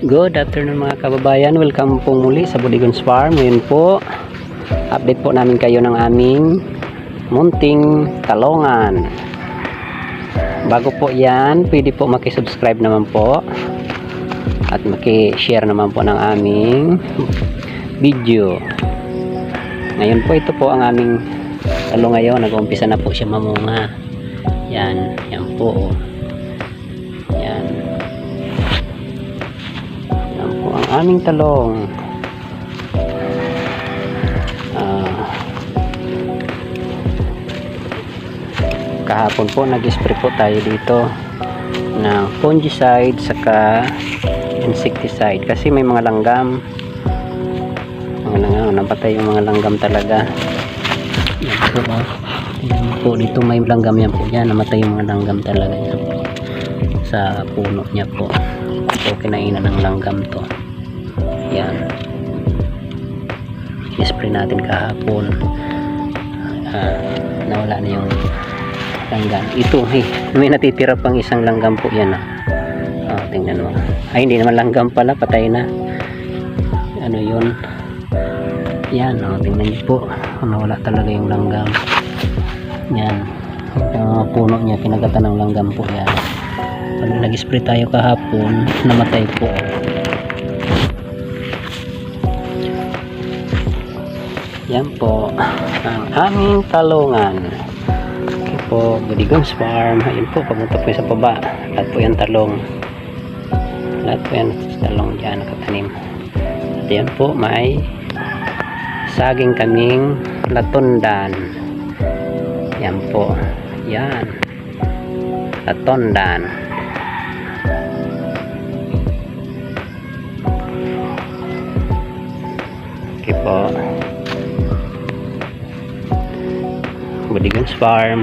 Good afternoon mga kababayan, welcome po muli sa Bodigons Farm. Ngayon po, update po namin kayo ng aming munting talongan. Bago po yan, pwede po makisubscribe naman po at makishare naman po ng aming video. Ngayon po, ito po ang aming talong ngayon. Nag-uumpisa na po siya mamunga. Yan po. Yan po ang aming talong. Kahapon po nag-spray po tayo dito ng fungicide saka insecticide kasi may mga langgam. Napatay yung mga langgam talaga. Yan po, dito may langgam yan po yan. Namatay yung mga langgam talaga yan po. Sa puno niya po. So kinainan ng langgam to. Yan. I-spray natin kahapon. Nawala na yung langgam. Ito, may natitira pang isang langgam po yan. Tingnan mo. Ay, hindi naman langgam pala. Patay na. Ano yun? Yan, tingnan niyo po. Nawala talaga yung langgam. Yan. Yung puno niya, kinagatan ng langgam po yan. Pag nag-spray tayo kahapon, namatay po. Yan po ang aming talongan. Okay po, Bodigons Farm. Ayun po, pamunta po sa baba. Lahat po yung talong. Lahat po yan talong dyan nakatanim. At yan po, may saging kaming latundan. Yan po. Yan. Latundan. Okay po. Bodigons Farm.